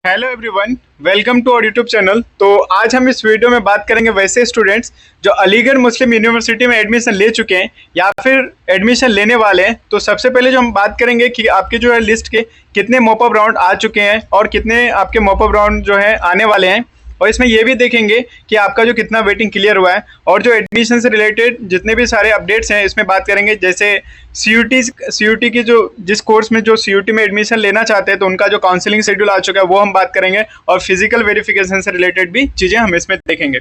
Hello everyone, welcome to our YouTube channel. तो आज हम इस वीडियो में बात करेंगे वैसे स्टूडेंट्स जो अलीगढ़ मुस्लिम यूनिवर्सिटी में एडमिशन ले चुके हैं या फिर एडमिशन लेने वाले हैं। तो सबसे पहले जो हम बात करेंगे कि आपके जो है लिस्ट के कितने मॉपअप राउंड आ चुके हैं और कितने आपके मॉपअप राउंड जो है आने वाले हैं, और इसमें ये भी देखेंगे कि आपका जो कितना वेटिंग क्लियर हुआ है और जो एडमिशन से रिलेटेड जितने भी सारे अपडेट्स हैं इसमें बात करेंगे। जैसे सीयूटी की जो जिस कोर्स में जो सीयूटी में एडमिशन लेना चाहते हैं तो उनका जो काउंसलिंग शेड्यूल आ चुका है वो हम बात करेंगे, और फिजिकल वेरिफिकेशन से रिलेटेड भी चीज़ें हम इसमें देखेंगे।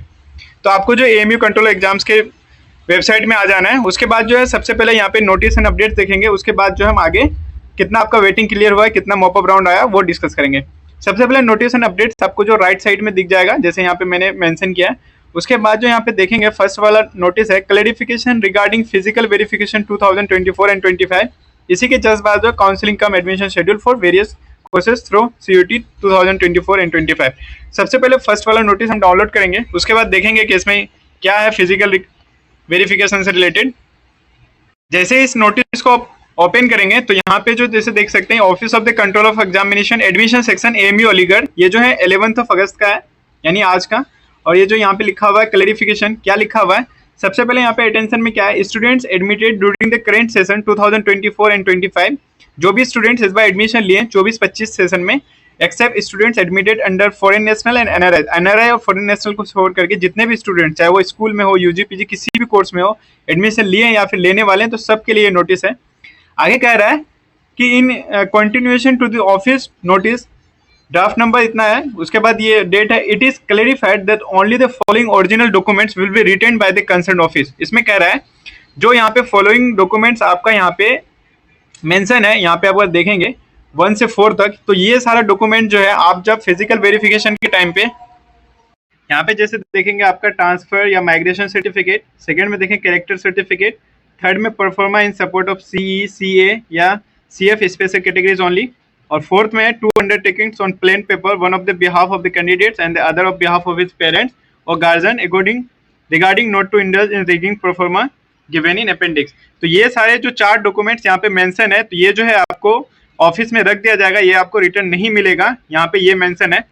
तो आपको जो एएमयू कंट्रोल एग्जाम्स के वेबसाइट में आ जाना है। उसके बाद जो है सबसे पहले यहाँ पे नोटिस एंड अपडेट देखेंगे। उसके बाद जो हम आगे कितना आपका वेटिंग क्लियर हुआ है, कितना मॉपअप राउंड आया, वो डिस्कस करेंगे। सबसे पहले नोटिस एंड अपडेट्स आपको जो राइट साइड में दिख जाएगा, जैसे यहाँ पे मैंने मेंशन किया है। उसके बाद जो यहाँ पे देखेंगे फर्स्ट वाला नोटिस है clarification regarding physical verification 2024 and 25। इसी के जस्ट बाद जो counselling cum admission schedule for various courses through CUET 2024 and 25। सबसे पहले फर्स्ट वाला नोटिस हम डाउनलोड करेंगे। उसके बाद देखेंगे कि इसमें क्या है फिजिकल वेरिफिकेशन से रिलेटेड। जैसे इस नोटिस को ओपन करेंगे तो यहाँ पे जो जैसे देख सकते हैं office of the control of examination admission section AMU Aligarh, ये जो है 11 अगस्त का है यानी आज का। और ये जो यहाँ पे लिखा हुआ है क्लैरिफिकेशन, क्या लिखा हुआ है सबसे पहले यहाँ पे अटेंशन में क्या है, students admitted during the current session 2024 and 25। जो भी स्टूडेंट्स इस बार एडमिशन लिए 24-25 सेशन में, except students admitted under foreign national and NRI और फॉरेन नेशनल को छोड़ करके जितने भी स्टूडेंट चाहे वो स्कूल में हो, यूजी पीजी किसी भी कोर्स में हो, एडमिशन लिए या फिर लेने वाले हैं, तो सबके लिए नोटिस है। आगे कह रहा है कि in continuation to the office notice draft number इतना है। उसके बाद ये डेट है, it is clarified that only the following original documents will be retain by the concern office. इसमें कह रहा है जो यहाँ पे फॉलोइंग डॉक्यूमेंट्स आपका यहाँ पे मेंशन है, यहाँ पे आप अगर देखेंगे 1 से 4 तक, तो ये सारा डॉक्यूमेंट जो है आप जब फिजिकल वेरिफिकेशन के टाइम पे यहाँ पे जैसे देखेंगे आपका ट्रांसफर या माइग्रेशन सर्टिफिकेट, सेकंड में देखें कैरेक्टर सर्टिफिकेट, थर्ड में proforma in support of CE CA या सीएफ स्पेशल कैटेगरीज ओनली, और फोर्थ में 2 undertakings on plain paper, one of the behalf of the candidates and the other of behalf of his parents और guardian according regarding not to indulge in rigging proforma given in appendix. तो ये सारे जो 4 documents यहाँ पे mention है, तो ये जो है आपको ऑफिस में रख दिया जाएगा, ये आपको रिटर्न नहीं मिलेगा, यहाँ पे ये मेंशन है।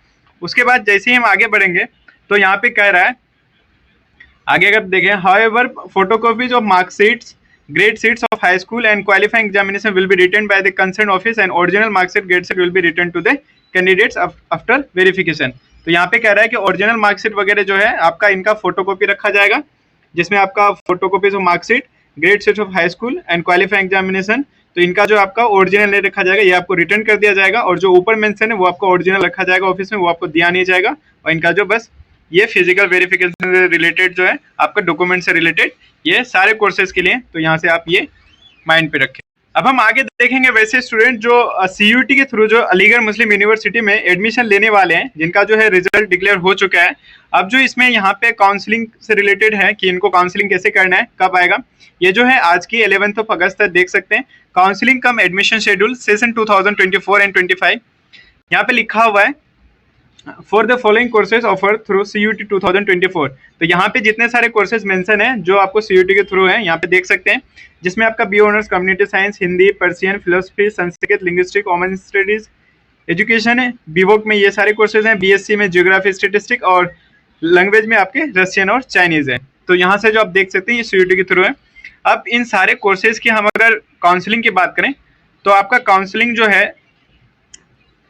उसके बाद जैसे ही हम आगे बढ़ेंगे तो यहाँ पे कह रहा है आगे अगर देखें, however photocopies of marksheets grade sheets of high school and qualifying examination will be returned by the concerned office and original marksheet grade sheet will be returned to the candidates after verification। तो यहाँ पे कह रहा है कि original marksheet वगैरह जो है आपका इनका फोटोकॉपी रखा जाएगा, जिसमें आपका photocopies of marksheet, grade sheet of high school and qualifying examination, तो इनका जो आपका ओरिजिनल नहीं रखा जाएगा, ये आपको रिटर्न कर दिया जाएगा, और जो ऊपर मेंशन है वो आपको ओरिजिनल रखा जाएगा ऑफिस में, वो आपको दिया नहीं जाएगा। और इनका जो बस ये फिजिकल वेरिफिकेशन से रिलेटेड जो है आपका डॉक्यूमेंट से रिलेटेड ये सारे कोर्सेज के लिए, तो यहाँ से आप ये माइंड पे रखें। अब हम आगे देखेंगे वैसे स्टूडेंट जो सीयूटी के थ्रू जो अलीगढ़ मुस्लिम यूनिवर्सिटी में एडमिशन लेने वाले हैं, जिनका जो है रिजल्ट डिक्लेयर हो चुका है। अब जो इसमें यहाँ पे काउंसलिंग से रिलेटेड है कि इनको काउंसलिंग कैसे करना है, कब आएगा, ये जो है आज की 11 अगस्त तक देख सकते हैं। Counselling cum admission schedule session 2024 and 25 यहाँ पे लिखा हुआ है for the following courses offer through CUET 2024। तो यहाँ पे जितने सारे कोर्सेज मेंशन है जो आपको सीयूटी के थ्रू है, यहाँ पे देख सकते हैं, जिसमें आपका B honours community science, Hindi, Persian, philosophy, Sanskrit, linguistic, common studies, education है, बीवोक में ये सारे कोर्सेज हैं, बीएससी में जियोग्राफी स्टेटिस्टिक, और लैंग्वेज में आपके रशियन और चाइनीज है। तो यहाँ से जो आप देख सकते हैं ये सीयूटी के थ्रू है। अब इन सारे कोर्सेज की हम अगर काउंसलिंग की बात करें तो आपका काउंसलिंग जो है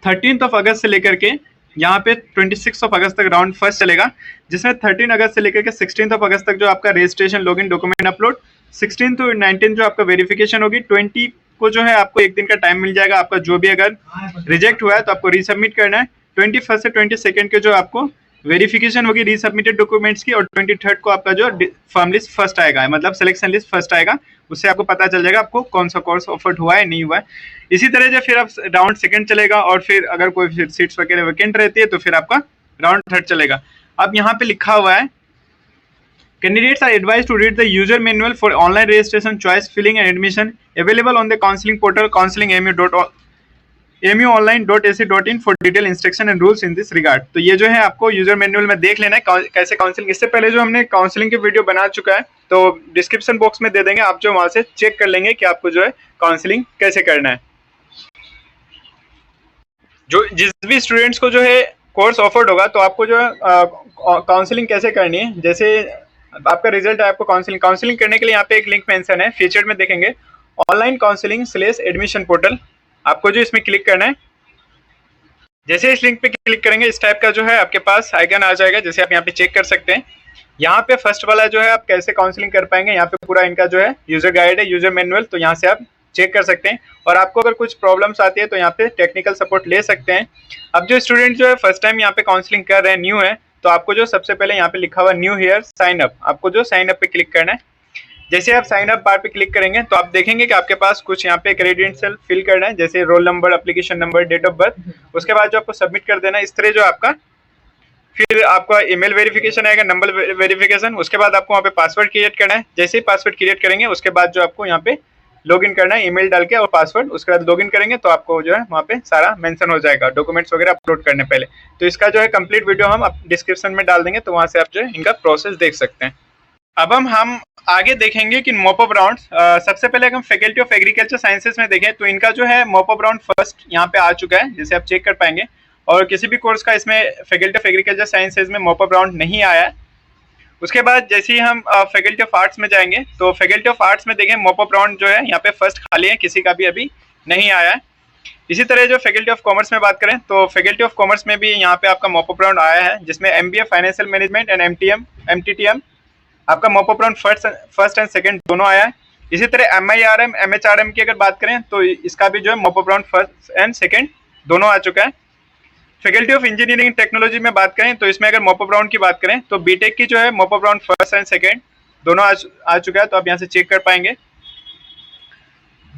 13 अगस्त से लेकर के यहाँ पे 26 अगस्त तक राउंड फर्स्ट चलेगा, जिसमें 13 अगस्त से लेकर के 16 अगस्त तक जो आपका registration, login, document upload, 16 to 19 जो आपका वेरिफिकेशन होगी, 20 को जो है आपको एक दिन का टाइम मिल जाएगा। आपका जो भी अगर रिजेक्ट हुआ है तो आपको रीसबमिट करना है। 21 से 22 के जो आपको वेरिफिकेशन होगी रीसबमिटेड डॉक्यूमेंट्स की, और 23 को आपका जो फॉर्म लिस्ट फर्स्ट आएगा, मतलब सिलेक्शन लिस्ट फर्स्ट आएगा, उससे आपको पता चल जाएगा आपको कौन सा कोर्स ऑफर्ड हुआ है नहीं हुआ है। इसी तरह से फिर आप राउंड सेकंड चलेगा, और फिर अगर कोई सीट्स वगैरह वैकेंट रहती है तो फिर आपका राउंड थर्ड चलेगा। अब यहाँ पे लिखा हुआ है candidates are advised to read the user manual for online registration, choice filling and admission available on the counselling portal counselingamu.ac.in for detail instruction and rules in this regard. तो ये जो है आपको यूजर मैनुअल में देख लेना है कैसे काउंसलिंग। इससे पहले जो हमने काउंसलिंग की वीडियो बना चुका है, तो डिस्क्रिप्शन बॉक्स में दे देंगे, आप जो वहां से चेक कर लेंगे कि आपको जो है काउंसलिंग कैसे करना है। जो जिस भी स्टूडेंट्स को जो है कोर्स ऑफर्ड होगा, तो आपको जो है काउंसलिंग कैसे करनी है, जैसे आपका रिजल्ट है, आपको काउंसलिंग काउंसलिंग करने के लिए यहाँ पे एक लिंक मेंशन है, फीचर में देखेंगे online counselling slash admission portal, आपको जो इसमें क्लिक करना है। जैसे इस लिंक पे क्लिक करेंगे इस टाइप का जो है आपके पास आइकन आ जाएगा, जैसे आप यहाँ पे चेक कर सकते हैं। यहाँ पे फर्स्ट वाला जो है आप कैसे काउंसलिंग कर पाएंगे, यहाँ पे पूरा इनका जो है यूजर गाइड है, यूजर मैनुअल, तो यहाँ से आप चेक कर सकते हैं। और आपको अगर कुछ प्रॉब्लम्स आती है तो यहाँ पे टेक्निकल सपोर्ट ले सकते हैं। अब जो स्टूडेंट जो है फर्स्ट टाइम यहाँ पे काउंसलिंग कर रहे हैं, न्यू है, तो आपको जो सबसे पहले यहाँ पे लिखा हुआ न्यू हियर साइन अप, आपको जो साइन अप पे क्लिक करना है। जैसे आप साइन अप बार पे क्लिक करेंगे तो आप देखेंगे कि आपके पास कुछ यहाँ पे क्रेडेंशियल फिल करना है, जैसे roll number, application number, date of birth. उसके बाद जो आपको सबमिट कर देना है इस तरह, जो आपका फिर आपका ईमेल वेरिफिकेशन आएगा, नंबर वेरिफिकेशन। उसके बाद आपको वहाँ पे पासवर्ड क्रिएट करना है। जैसे ही पासवर्ड क्रिएट करेंगे उसके बाद जो आपको यहाँ पे लॉगिन करना है, ईमेल डाल के और पासवर्ड। उसके बाद लॉगिन करेंगे तो आपको जो है वहाँ पे सारा मेंशन हो जाएगा, डॉक्यूमेंट्स वगैरह अपलोड करने पहले। तो इसका जो है कंप्लीट वीडियो हम डिस्क्रिप्शन में डाल देंगे, तो वहाँ से आप जो है इनका प्रोसेस देख सकते हैं। अब हम आगे देखेंगे कि मॉपअप राउंड, सबसे पहले अगर हम फैकल्टी ऑफ एग्रीकल्चर साइंसेज में देखें तो इनका जो है मॉपअप राउंड फर्स्ट यहाँ पे आ चुका है, जैसे आप चेक कर पाएंगे। और किसी भी कोर्स का इसमें फैकल्टी ऑफ एग्रीकल्चर साइंसेज में मॉपअप राउंड नहीं आया है। उसके बाद जैसे ही हम फैकल्टी ऑफ आर्ट्स में जाएंगे तो फैकल्टी ऑफ आर्ट्स में देखें मॉपअप राउंड जो है यहाँ पे फर्स्ट खाली है, किसी का भी अभी नहीं आया है। इसी तरह जो फैकल्टी ऑफ कॉमर्स में बात करें तो फैकल्टी ऑफ कॉमर्स में भी यहाँ पे आपका मॉपअप राउंड आया है, जिसमें एमबीए फाइनेंशियल मैनेजमेंट एंड एमटीटीएम आपका mop up round first and second दोनों आया है। इसी तरह एमआईआरएम एमएचआरएम की अगर बात करें तो इसका भी जो है mop up round first and second दोनों आ चुका है। फैकल्टी ऑफ इंजीनियरिंग टेक्नोलॉजी में बात करें तो इसमें अगर मॉपअप राउंड की बात करें तो बीटेक की जो है mop up round first and second दोनों आ चुका है, तो आप यहाँ से चेक कर पाएंगे।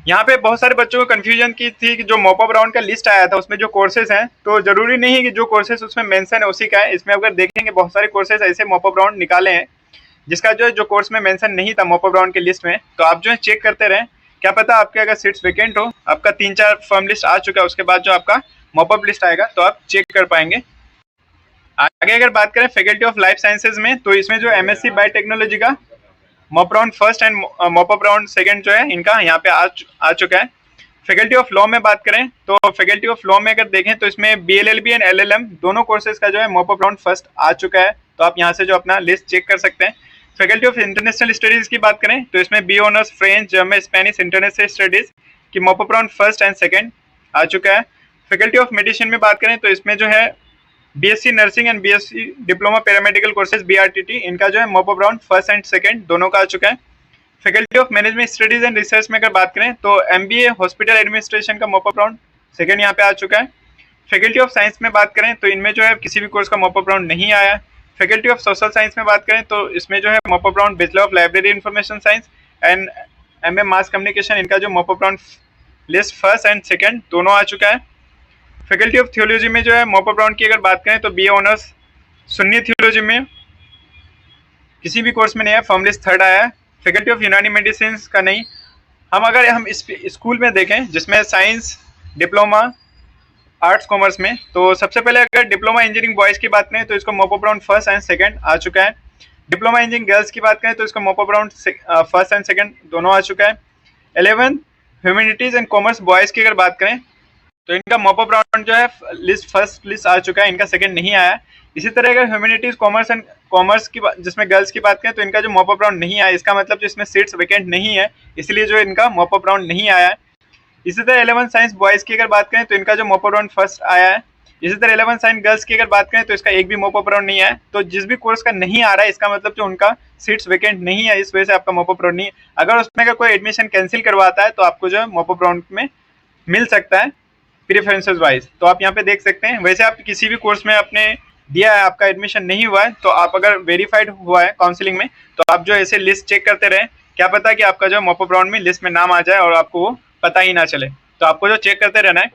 यहाँ पे बहुत सारे बच्चों को कंफ्यूजन की थी कि जो मॉपअप राउंड का लिस्ट आया था उसमें जो कोर्सेज हैं, तो जरूरी नहीं है कि जो कोर्सेज उसमें मेंशन है उसी का है। इसमें अगर देखेंगे बहुत सारे कोर्सेज ऐसे मॉपअप राउंड निकाले हैं जिसका जो कोर्स में मेंशन नहीं था मॉपअप राउंड के लिस्ट में, तो आप जो है चेक करते रहें। क्या पता आपके अगर सीट्स वेकेंट हो, आपका 3-4 फॉर्म लिस्ट आ चुका है, उसके बाद जो आपका मॉपअप लिस्ट आएगा तो आप चेक कर पाएंगे। आगे अगर बात करें फैकल्टी ऑफ लाइफ साइंसेज में तो इसमें जो एमएससी बायोटेक्नोलॉजी का mop up round first and mop up round second जो है इनका यहाँ पे आ चुका है। फैकल्टी ऑफ लॉ में बात करें तो फैकल्टी ऑफ लॉ में अगर देखें तो इसमें बीएलएलबी एंड एलएलएम दोनों कोर्सेज का जो है मॉपअप राउंड फर्स्ट आ चुका है, तो आप यहाँ से जो अपना लिस्ट चेक कर सकते हैं। फैकल्टी ऑफ इंटरनेशनल स्टडीज की बात करें तो इसमें B honours French, German, Spanish, international studies की mop up round first and second आ चुका है। फैकल्टी ऑफ मेडिसिन में बात करें तो इसमें जो है BSc nursing and BSc diploma paramedical courses BRTT इनका जो है mop up round first and second दोनों का आ चुका है। Faculty of management studies and research में अगर बात करें तो एमबीए हॉस्पिटल एडमिनिस्ट्रेशन का मॉपअप राउंड सेकंड यहाँ पे आ चुका है। फैकल्टी ऑफ साइंस में बात करें तो इनमें जो है किसी भी कोर्स का मॉपअप राउंड नहीं आया है। फैकल्टी ऑफ सोशल साइंस में बात करें तो इसमें जो है mop up round bachelor of library information science and MA mass communication इनका जो mop up round list first and second दोनों आ चुका है। फैकल्टी ऑफ थियोलॉजी में जो है मॉपअप राउंड की अगर बात करें तो बीए ऑनर्स सुन्नी थियोलॉजी में किसी भी कोर्स में नहीं है, फॉर्म लिस्ट थर्ड आया है। फैकल्टी ऑफ यूनानी मेडिसिन का नहीं। हम इस स्कूल में देखें जिसमें साइंस डिप्लोमा आर्ट्स कॉमर्स में, तो सबसे पहले अगर डिप्लोमा इंजीनियरिंग बॉयज़ की बात करें तो इसका mop up round first and second आ चुका है। डिप्लोमा इंजीनियरिंग गर्ल्स की बात करें तो इसका mop up round first and second दोनों आ चुका है। 11 ह्यूमैनिटीज़ एंड कॉमर्स बॉयज़ की अगर बात करें तो इनका मॉपअप राउंड जो है लिस्ट फर्स्ट लिस्ट आ चुका है, इनका सेकंड नहीं आया। इसी तरह अगर ह्यूमैनिटीज कॉमर्स की जिसमें गर्ल्स की बात करें तो इनका जो मॉपअप राउंड नहीं आया, इसका मतलब जो इसमें सीट्स वेकेंट नहीं है, इसलिए जो इनका मॉपअप राउंड नहीं आया है। इसी तरह 11 साइंस बॉयज़ की अगर बात करें तो इनका जो मॉपअप राउंड फर्स्ट आया है। इसी तरह 11 साइंस गर्ल्स की अगर बात करें तो इसका एक भी मॉपअप राउंड नहीं आया है। तो जिस भी कोर्स का नहीं आ रहा है इसका मतलब जो उनका सीट्स वेकेंट नहीं है, इस वजह से आपका मॉपअप राउंड नहीं है। अगर उसमें अगर कोई एडमिशन कैंसिल करवाता है तो आपको जो है मॉपअप राउंड में मिल सकता है प्रेफरेंसेस वाइज, तो आप यहाँ पे देख सकते हैं। वैसे आप किसी भी कोर्स में आपने दिया है, आपका एडमिशन नहीं हुआ है, तो आप अगर वेरीफाइड हुआ है काउंसलिंग में तो आप जो ऐसे लिस्ट चेक करते रहें, क्या पता कि आपका जो मॉपअप राउंड में लिस्ट में नाम आ जाए और आपको वो पता ही ना चले, तो आपको जो चेक करते रहना है।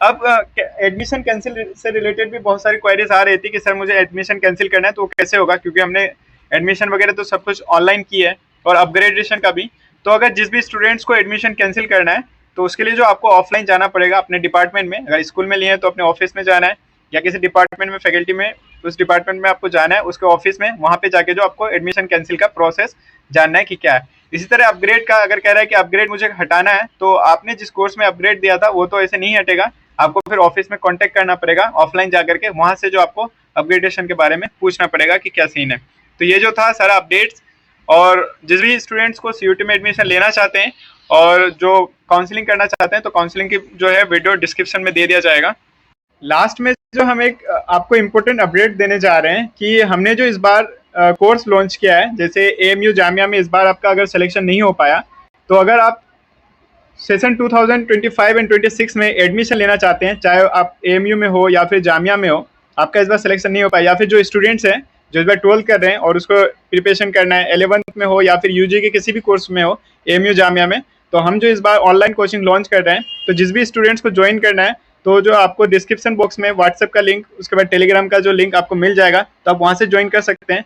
अब एडमिशन कैंसिल से रिलेटेड भी बहुत सारी क्वेरीज आ रही थी कि सर मुझे एडमिशन कैंसिल करना है तो वो कैसे होगा, क्योंकि हमने एडमिशन वगैरह तो सब कुछ ऑनलाइन की है और अपग्रेडेशन का भी। तो अगर जिस भी स्टूडेंट्स को एडमिशन कैंसिल करना है तो उसके लिए जो आपको ऑफलाइन जाना पड़ेगा अपने डिपार्टमेंट में, अगर स्कूल में लिए हैं तो अपने ऑफिस में जाना है, या किसी डिपार्टमेंट में फैकल्टी में उस डिपार्टमेंट में आपको जाना है, उसके ऑफिस में, वहाँ पे जाके जो आपको एडमिशन कैंसिल का प्रोसेस जानना है कि क्या है। इसी तरह अपग्रेड का अगर कह रहा है कि अपग्रेड मुझे हटाना है, तो आपने जिस कोर्स में अपग्रेड दिया था वो तो ऐसे नहीं हटेगा, आपको फिर ऑफिस में कांटेक्ट करना पड़ेगा ऑफलाइन जाकर के, वहां से जो आपको अपग्रेडेशन के बारे में पूछना पड़ेगा कि क्या सीन है। तो ये जो था सारा अपडेट्स, और जिस भी स्टूडेंट्स को सीयूटी में एडमिशन लेना चाहते हैं और जो काउंसलिंग करना चाहते हैं, तो काउंसलिंग की जो है वीडियो डिस्क्रिप्शन में दे दिया जाएगा। लास्ट में जो हम एक आपको इम्पोर्टेंट अपडेट देने जा रहे हैं कि हमने जो इस बार कोर्स लॉन्च किया है, जैसे एएमयू जामिया में इस बार आपका अगर सिलेक्शन नहीं हो पाया, तो अगर आप सेशन 2025 एंड 26 में एडमिशन लेना चाहते हैं, चाहे आप एएमयू में हो या फिर जामिया में हो, आपका इस बार सिलेक्शन नहीं हो पाया, या फिर जो स्टूडेंट्स हैं जो इस बार 12th कर रहे हैं और उसको प्रिपरेशन करना है 11th में हो या फिर यूजी के किसी भी कोर्स में हो एएमयू जामिया में, तो हम जो इस बार ऑनलाइन कोचिंग लॉन्च कर रहे हैं, तो जिस भी स्टूडेंट्स को ज्वाइन करना है, तो जो आपको डिस्क्रिप्शन बॉक्स में व्हाट्सएप का लिंक, उसके बाद टेलीग्राम का जो लिंक आपको मिल जाएगा, तो आप वहाँ से ज्वाइन कर सकते हैं।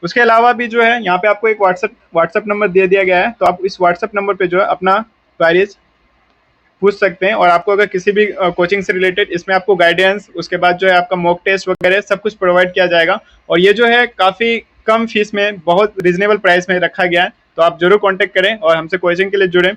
उसके अलावा भी जो है यहाँ पे आपको एक व्हाट्सएप नंबर दे दिया गया है, तो आप इस व्हाट्सएप नंबर पे जो है अपना क्वेरीज पूछ सकते हैं, और आपको अगर किसी भी कोचिंग से रिलेटेड इसमें आपको गाइडेंस, उसके बाद जो है आपका मॉक टेस्ट वगैरह सब कुछ प्रोवाइड किया जाएगा, और ये जो है काफ़ी कम फीस में बहुत रिजनेबल प्राइस में रखा गया है। तो आप जरूर कांटेक्ट करें और हमसे कोचिंग के लिए जुड़ें।